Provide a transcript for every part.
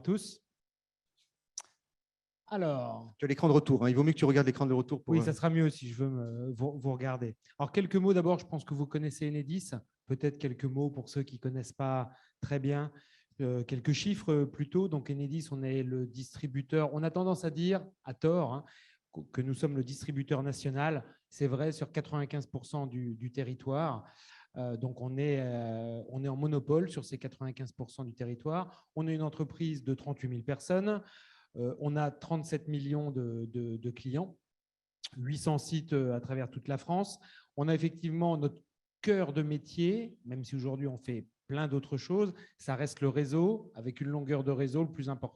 tous. Alors, tu as l'écran de retour. Hein. Il vaut mieux que tu regardes l'écran de retour. oui, ça sera mieux si je veux vous regarder. Alors, quelques mots d'abord. Je pense que vous connaissez Enedis. Peut-être quelques mots pour ceux qui ne connaissent pas très bien. Quelques chiffres plutôt. Donc, Enedis, on est le distributeur. On a tendance à dire, à tort, hein, que nous sommes le distributeur national. C'est vrai sur 95% du territoire. Donc, on est en monopole sur ces 95% du territoire. On est une entreprise de 38 000 personnes. On a 37 millions de clients, 800 sites à travers toute la France. On a effectivement notre cœur de métier, même si aujourd'hui on fait plein d'autres choses, ça reste le réseau, avec une longueur de réseau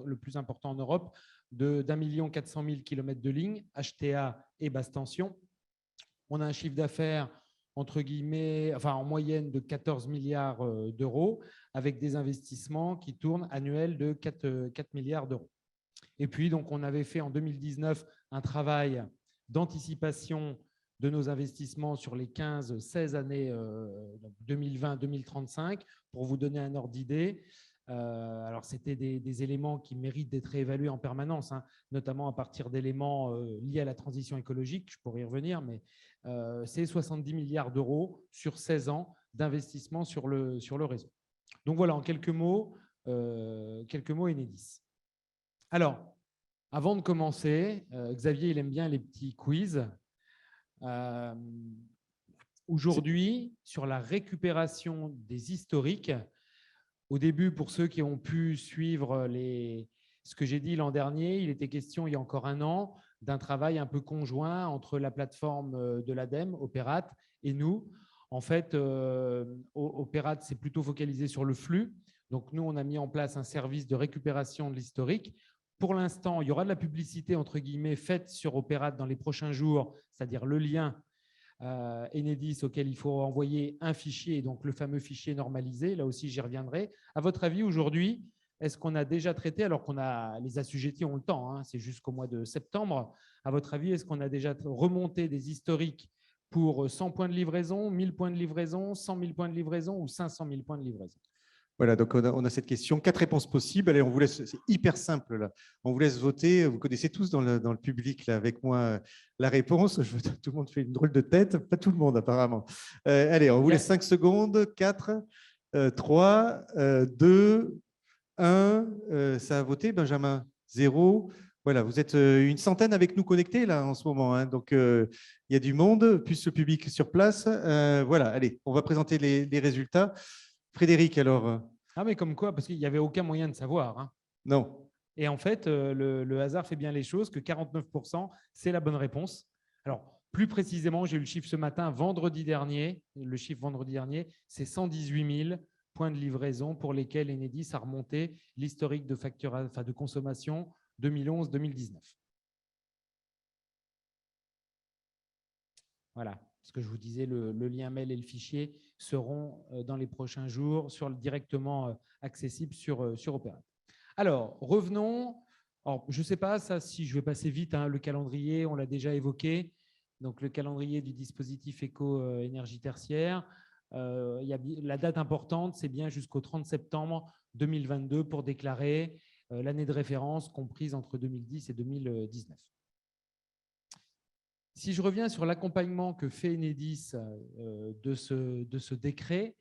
le plus important en Europe, d'1 400 000 km de lignes, HTA et basse tension. On a un chiffre d'affaires entre guillemets, en moyenne de 14 milliards d'euros, avec des investissements qui tournent annuels de 4 milliards d'euros. Et puis, donc, on avait fait en 2019 un travail d'anticipation de nos investissements sur les 15-16 années 2020-2035 pour vous donner un ordre d'idée. Alors, c'était des éléments qui méritent d'être réévalués en permanence, hein, notamment à partir d'éléments liés à la transition écologique. Je pourrais y revenir, mais c'est 70 milliards d'euros sur 16 ans d'investissement sur le réseau. Donc voilà, en quelques mots Enedis. Alors, avant de commencer, Xavier, il aime bien les petits quiz. Aujourd'hui, sur la récupération des historiques, au début, pour ceux qui ont pu suivre ce que j'ai dit l'an dernier, il était question, il y a encore un an, d'un travail un peu conjoint entre la plateforme de l'ADEME, Opérate, et nous. En fait, Opérate s'est plutôt focalisé sur le flux. Donc, nous, on a mis en place un service de récupération de l'historique. Pour l'instant, il y aura de la publicité, entre guillemets, faite sur Opérate dans les prochains jours, c'est-à-dire le lien Enedis auquel il faut envoyer un fichier, donc le fameux fichier normalisé. Là aussi, j'y reviendrai. À votre avis, aujourd'hui, est-ce qu'on a déjà traité, alors qu'on a les assujettis ont le temps, hein, c'est jusqu'au mois de septembre, à votre avis, est-ce qu'on a déjà remonté des historiques pour 100 points de livraison, 1000 points de livraison, 100 000 points de livraison ou 500 000 points de livraison? Voilà, donc on a cette question, 4 réponses possibles. Allez, on vous laisse, c'est hyper simple là. On vous laisse voter. Vous connaissez tous dans le public là avec moi la réponse. Tout le monde fait une drôle de tête, pas tout le monde apparemment. Allez, on vous laisse 5 secondes. 4, 3, 2, 1. Ça a voté, Benjamin. 0. Voilà, vous êtes une centaine avec nous connectés là en ce moment. Hein. Donc il y a du monde, plus le public sur place. Voilà, allez, on va présenter les résultats. Frédéric, alors Ah, mais comme quoi, parce qu'il n'y avait aucun moyen de savoir. Hein. Non. Et en fait, le hasard fait bien les choses, que 49%, c'est la bonne réponse. Alors, plus précisément, j'ai eu le chiffre ce matin, vendredi dernier. Le chiffre vendredi dernier, c'est 118 000 points de livraison pour lesquels Enedis a remonté l'historique de consommation 2011-2019. Voilà. Ce que je vous disais, le lien mail et le fichier seront dans les prochains jours directement accessibles sur Opérate. Alors, revenons. Alors, je ne sais pas si je vais passer vite, hein, le calendrier, on l'a déjà évoqué. Donc, le calendrier du dispositif éco-énergie tertiaire. La date importante, c'est bien jusqu'au 30 septembre 2022 pour déclarer l'année de référence comprise entre 2010 et 2019. Si je reviens sur l'accompagnement que fait Enedis de ce décret,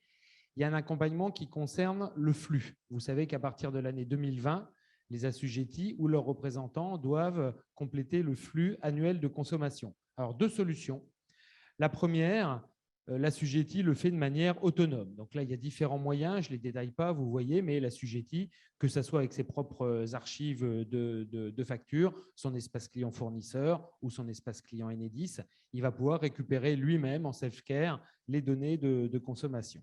il y a un accompagnement qui concerne le flux. Vous savez qu'à partir de l'année 2020, les assujettis ou leurs représentants doivent compléter le flux annuel de consommation. Alors, 2 solutions. La première, l'assujetti le fait de manière autonome. Donc là, il y a différents moyens, je ne les détaille pas, vous voyez, mais l'assujetti, que ce soit avec ses propres archives de factures, son espace client fournisseur ou son espace client Enedis, il va pouvoir récupérer lui-même en self-care les données de consommation.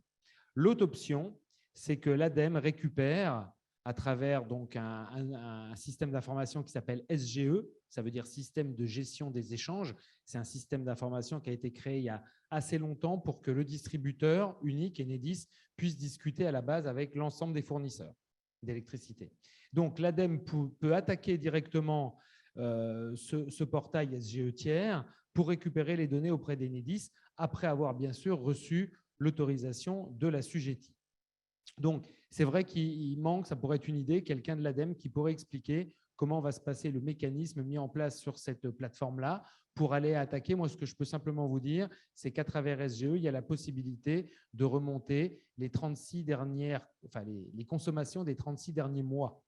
L'autre option, c'est que l'ADEME récupère à travers donc un système d'information qui s'appelle SGE, ça veut dire système de gestion des échanges. C'est un système d'information qui a été créé il y a assez longtemps pour que le distributeur unique, Enedis, puisse discuter à la base avec l'ensemble des fournisseurs d'électricité. Donc l'ADEME peut attaquer directement ce portail SGE tiers pour récupérer les données auprès d'Enedis après avoir bien sûr reçu l'autorisation de l'assujetti. Donc, c'est vrai qu'il manque, ça pourrait être une idée, quelqu'un de l'ADEME qui pourrait expliquer comment va se passer le mécanisme mis en place sur cette plateforme-là pour aller attaquer. Moi, ce que je peux simplement vous dire, c'est qu'à travers SGE, il y a la possibilité de remonter les 36 dernières, enfin les consommations des 36 derniers mois.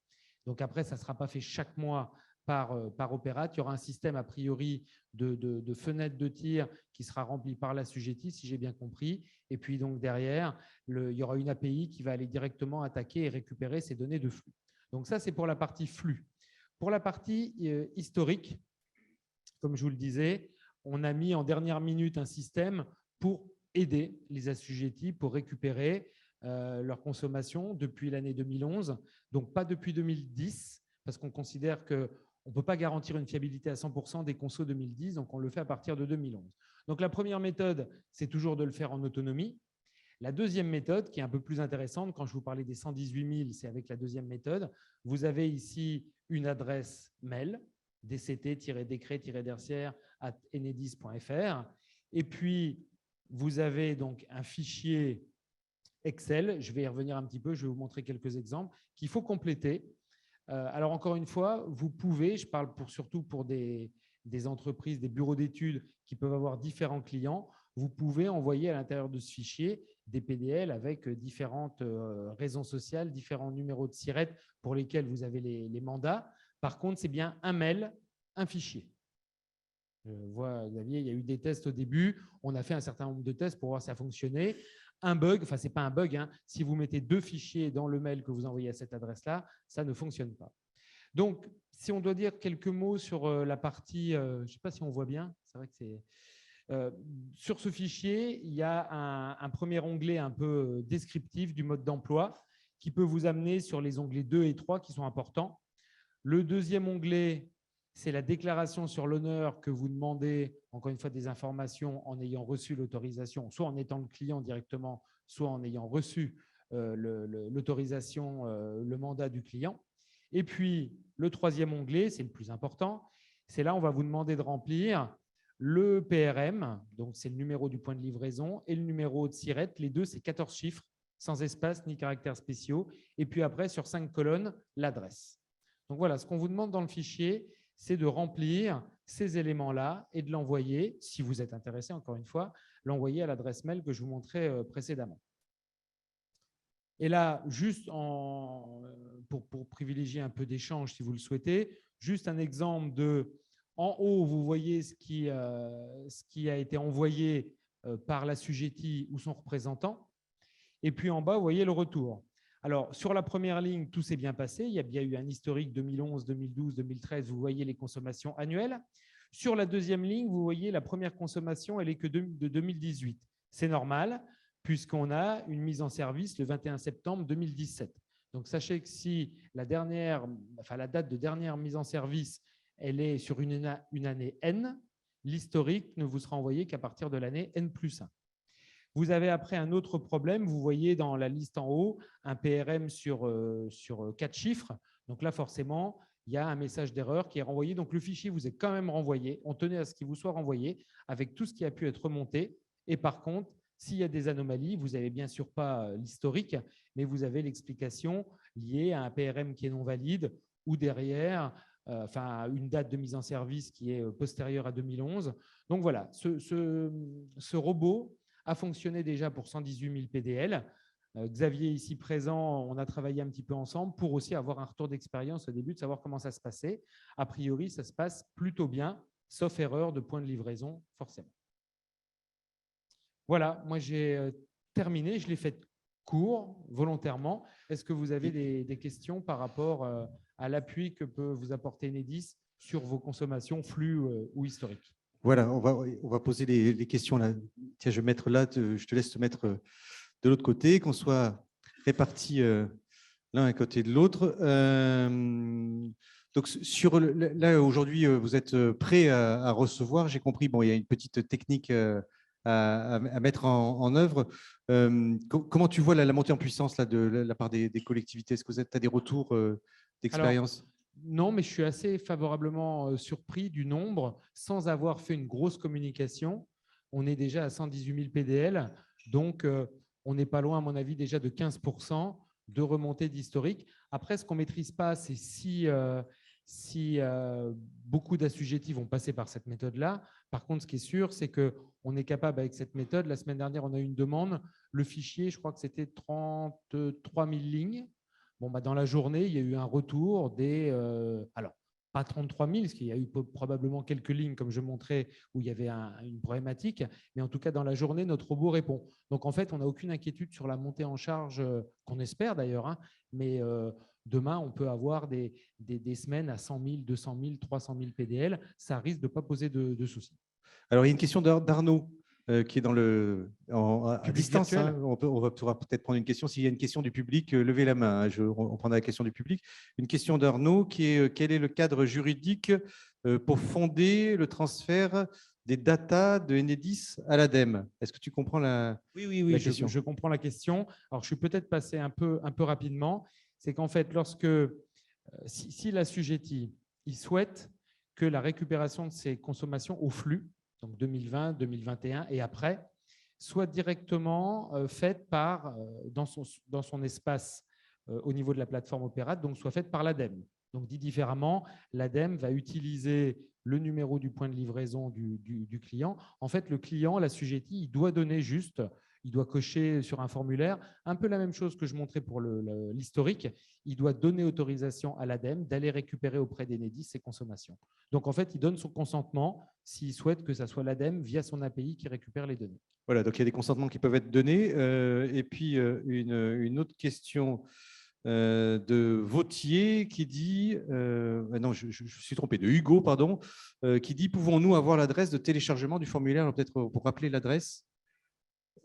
Donc après, ça ne sera pas fait chaque mois par opérate. Il y aura un système a priori de fenêtres de tir qui sera rempli par l'assujetti, si j'ai bien compris. Et puis donc derrière, il y aura une API qui va aller directement attaquer et récupérer ces données de flux. Donc ça, c'est pour la partie flux. Pour la partie historique, comme je vous le disais, on a mis en dernière minute un système pour aider les assujettis pour récupérer leur consommation depuis l'année 2011, donc pas depuis 2010, parce qu'on considère qu'on ne peut pas garantir une fiabilité à 100% des consos 2010, donc on le fait à partir de 2011. Donc la première méthode, c'est toujours de le faire en autonomie. La deuxième méthode, qui est un peu plus intéressante, quand je vous parlais des 118 000, c'est avec la deuxième méthode. Vous avez ici une adresse mail, dct-décret-dercière@enedis.fr. Et puis, vous avez donc un fichier Excel. Je vais y revenir un petit peu, je vais vous montrer quelques exemples qu'il faut compléter. Alors, encore une fois, vous pouvez, je parle surtout pour des entreprises, des bureaux d'études qui peuvent avoir différents clients, vous pouvez envoyer à l'intérieur de ce fichier des PDL avec différentes raisons sociales, différents numéros de SIRET pour lesquels vous avez les mandats. Par contre, c'est bien un mail, un fichier. Je vois, Xavier, il y a eu des tests au début. On a fait un certain nombre de tests pour voir si ça fonctionnait. Un bug, enfin, ce n'est pas un bug, hein. Si vous mettez 2 fichiers dans le mail que vous envoyez à cette adresse-là, ça ne fonctionne pas. Donc, si on doit dire quelques mots sur la partie, je ne sais pas si on voit bien, c'est vrai que c'est… sur ce fichier, il y a un premier onglet un peu descriptif du mode d'emploi qui peut vous amener sur les onglets 2 et 3 qui sont importants. Le deuxième onglet, c'est la déclaration sur l'honneur que vous demandez, encore une fois, des informations en ayant reçu l'autorisation, soit en étant le client directement, soit en ayant reçu l'autorisation, le mandat du client. Et puis, le troisième onglet, c'est le plus important, c'est là où on va vous demander de remplir le PRM, donc c'est le numéro du point de livraison, et le numéro de SIRET. Les deux, c'est 14 chiffres, sans espace ni caractères spéciaux. Et puis après, sur 5 colonnes, l'adresse. Donc voilà, ce qu'on vous demande dans le fichier, c'est de remplir ces éléments-là et de l'envoyer, si vous êtes intéressé, encore une fois, l'envoyer à l'adresse mail que je vous montrais précédemment. Et là, juste pour privilégier un peu d'échange, si vous le souhaitez, juste un exemple de… En haut, vous voyez ce qui a été envoyé par l'assujetti ou son représentant. Et puis en bas, vous voyez le retour. Alors, sur la première ligne, tout s'est bien passé. Il y a bien eu un historique 2011, 2012, 2013. Vous voyez les consommations annuelles. Sur la deuxième ligne, vous voyez la première consommation, elle est que de 2018. C'est normal, puisqu'on a une mise en service le 21 septembre 2017. Donc, sachez que si la date de dernière mise en service, elle est sur une année N, l'historique ne vous sera envoyé qu'à partir de l'année N+1. Vous avez après un autre problème. Vous voyez dans la liste en haut un PRM sur 4 chiffres. Donc là, forcément, il y a un message d'erreur qui est renvoyé. Donc le fichier vous est quand même renvoyé. On tenait à ce qu'il vous soit renvoyé avec tout ce qui a pu être remonté. Et par contre, s'il y a des anomalies, vous n'avez bien sûr pas l'historique, mais vous avez l'explication liée à un PRM qui est non valide ou derrière une date de mise en service qui est postérieure à 2011. Donc voilà, ce robot a fonctionné déjà pour 118 000 PDL. Xavier, ici présent, on a travaillé un petit peu ensemble pour aussi avoir un retour d'expérience au début, de savoir comment ça se passait. A priori, ça se passe plutôt bien, sauf erreur de point de livraison, forcément. Voilà, moi j'ai terminé, je l'ai fait court, volontairement. Est-ce que vous avez des questions par rapport à l'appui que peut vous apporter Enedis sur vos consommations, flux ou historiques? Voilà, on va poser les questions là. Tiens, je vais mettre là, je te laisse te mettre de l'autre côté, qu'on soit répartis l'un à côté de l'autre. Donc, là, aujourd'hui, vous êtes prêt à recevoir. J'ai compris, bon, il y a une petite technique à mettre en œuvre. Comment tu vois la montée en puissance là, de la part des collectivités? Est-ce que tu as des retours d'expérience? Non, mais je suis assez favorablement surpris du nombre, sans avoir fait une grosse communication. On est déjà à 118 000 PDL. Donc, on n'est pas loin, à mon avis, déjà de 15% de remontée d'historique. Après, ce qu'on ne maîtrise pas, c'est si beaucoup d'assujettis vont passer par cette méthode-là. Par contre, ce qui est sûr, c'est qu'on est capable, avec cette méthode, la semaine dernière, on a eu une demande, le fichier, je crois que c'était 33 000 lignes. Bon, dans la journée, il y a eu un retour alors, pas 33 000, parce qu'il y a eu probablement quelques lignes, comme je montrais, où il y avait une problématique. Mais en tout cas, dans la journée, notre robot répond. Donc, en fait, on n'a aucune inquiétude sur la montée en charge, qu'on espère d'ailleurs. Hein, mais demain, on peut avoir des semaines à 100 000, 200 000, 300 000 PDL. Ça risque de ne pas poser de soucis. Alors, il y a une question d'Arnaud qui est à distance. Hein. On pourra peut-être prendre une question. S'il y a une question du public, levez la main. Hein. On prendra la question du public. Une question d'Arnaud qui est quel est le cadre juridique pour fonder le transfert des datas de Enedis à l'ADEME? Est-ce que tu comprends la question? Je comprends la question. Alors, je suis peut-être passé un peu rapidement. C'est qu'en fait, si l'assujetti il souhaite que la récupération de ses consommations au flux, donc 2020, 2021 et après, soit directement faite dans son espace au niveau de la plateforme Opérate, donc soit faite par l'ADEME. Donc, dit différemment, l'ADEME va utiliser le numéro du point de livraison du client. En fait, le client, l'assujetti, il doit donner il doit cocher sur un formulaire, un peu la même chose que je montrais pour l'historique. Il doit donner autorisation à l'ADEME d'aller récupérer auprès d'Enedis ses consommations. Donc, en fait, il donne son consentement s'il souhaite que ce soit l'ADEME via son API qui récupère les données. Voilà, donc il y a des consentements qui peuvent être donnés. Et puis, une autre question de Vautier qui dit, non, je suis trompé, de Hugo, pardon, qui dit, pouvons-nous avoir l'adresse de téléchargement du formulaire, peut-être pour rappeler l'adresse?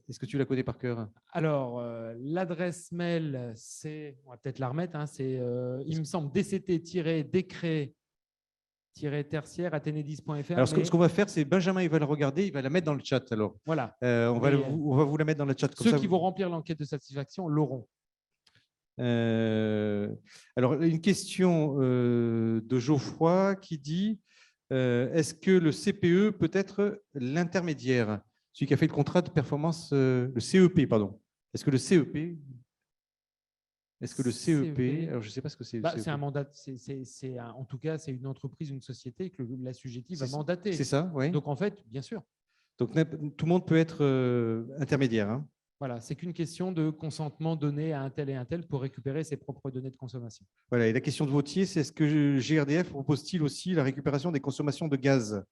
Est-ce que tu la connais par cœur? Alors, l'adresse mail, on va peut-être la remettre, hein, il me semble, dct-tertiaire@enedis.fr. Alors, ce qu'on va faire, c'est Benjamin, il va la regarder, il va la mettre dans le chat. Alors, voilà. On va vous la mettre dans le chat. Ceux qui vont remplir l'enquête de satisfaction l'auront. Alors, une question de Geoffroy qui dit est-ce que le CPE peut être l'intermédiaire, celui qui a fait le contrat de performance, le CEP, pardon. Est-ce que le CEP, alors je ne sais pas ce que c'est. C'est un mandat, en tout cas, c'est une entreprise, une société que l'assujetti va mandater. C'est ça, oui. Donc, en fait, bien sûr. Donc, tout le monde peut être intermédiaire. Hein. Voilà, c'est qu'une question de consentement donné à un tel et un tel pour récupérer ses propres données de consommation. Voilà, et la question de Vautier, c'est est-ce que GRDF propose-t-il aussi la récupération des consommations de gaz?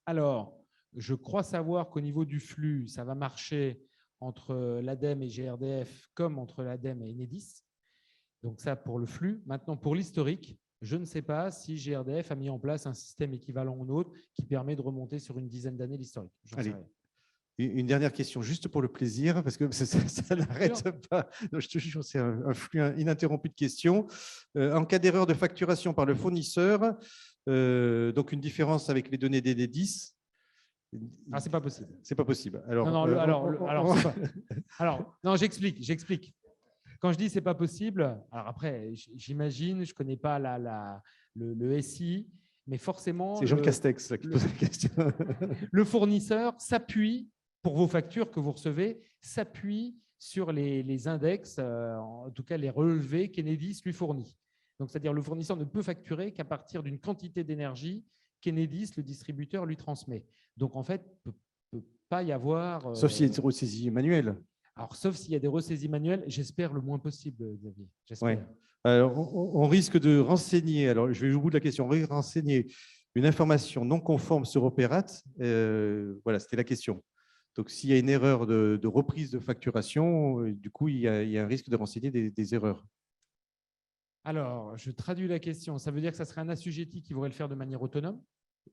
Alors, je crois savoir qu'au niveau du flux, ça va marcher entre l'ADEME et GRDF comme entre l'ADEME et Enedis. Donc ça, pour le flux. Maintenant, pour l'historique, je ne sais pas si GRDF a mis en place un système équivalent au nôtre qui permet de remonter sur une dizaine d'années l'historique. Allez. Une dernière question, juste pour le plaisir, parce que ça n'arrête pas. Je te jure, c'est un flux ininterrompu de questions. En cas d'erreur de facturation par le fournisseur, donc une différence avec les données d'Enedis. Ah, c'est pas possible. C'est pas possible. Alors, non, j'explique. Quand je dis c'est pas possible, alors après, j'imagine, je connais pas le SI, mais forcément. C'est Jean Castex qui pose la question. Le fournisseur s'appuie, pour vos factures que vous recevez, s'appuie sur les index, en tout cas les relevés qu'Enedis lui fournit. Donc, c'est-à-dire le fournisseur ne peut facturer qu'à partir d'une quantité d'énergie qu'Enedis, le distributeur, lui transmet. Donc, en fait, il ne peut pas y avoir… Sauf s'il y a une ressaisie manuelle. Alors, sauf s'il y a des ressaisies manuelles, j'espère le moins possible, Xavier. Ouais. Alors, on risque de renseigner, alors je vais au bout de la question, on risque de renseigner une information non conforme sur Opérate. Voilà, c'était la question. Donc, s'il y a une erreur de reprise de facturation, du coup, il y a un risque de renseigner des erreurs. Alors, je traduis la question. Ça veut dire que ça serait un assujetti qui pourrait le faire de manière autonome,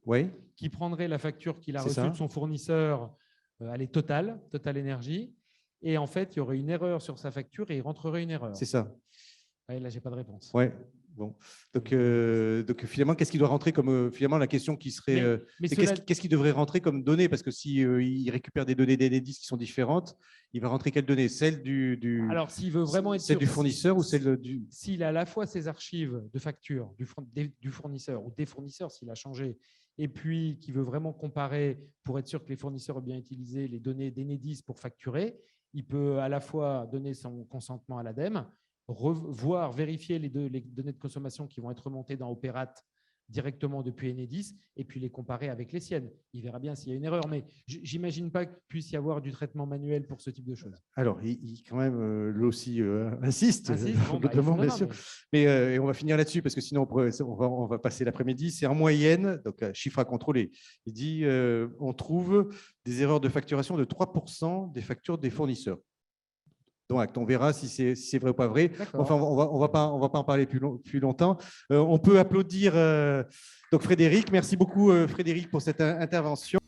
oui. Qui prendrait la facture qu'il a reçue de son fournisseur, elle est Total Énergie, et en fait, il y aurait une erreur sur sa facture et il rentrerait une erreur. C'est ça. Ouais, là, je n'ai pas de réponse. Oui. Bon. Donc finalement, qu'est-ce qui doit rentrer comme finalement la question qui serait qu'est-ce qui devrait rentrer comme données, parce que si il récupère des données d'Enedis qui sont différentes, il va rentrer quelles données? Celle Alors, s'il veut vraiment être celle du fournisseur ou celle du… S'il a à la fois ses archives de factures du fournisseur ou des fournisseurs, s'il a changé et puis qui veut vraiment comparer pour être sûr que les fournisseurs ont bien utilisé les données d'Enedis pour facturer, il peut à la fois donner son consentement à l'ADEME, voir, vérifier les données de consommation qui vont être remontées dans Opérate directement depuis Enedis et puis les comparer avec les siennes. Il verra bien s'il y a une erreur, mais j'imagine pas qu'il puisse y avoir du traitement manuel pour ce type de choses. Alors, quand même, lui aussi insiste, bon, bien sûr. Mais et on va finir là-dessus parce que sinon on va passer l'après-midi. C'est en moyenne, donc chiffre à contrôler. Il dit on trouve des erreurs de facturation de 3% des factures des fournisseurs. Donc, on verra si c'est vrai ou pas vrai. Enfin, on va pas en parler plus longtemps. On peut applaudir donc Frédéric. Merci beaucoup, Frédéric, pour cette intervention.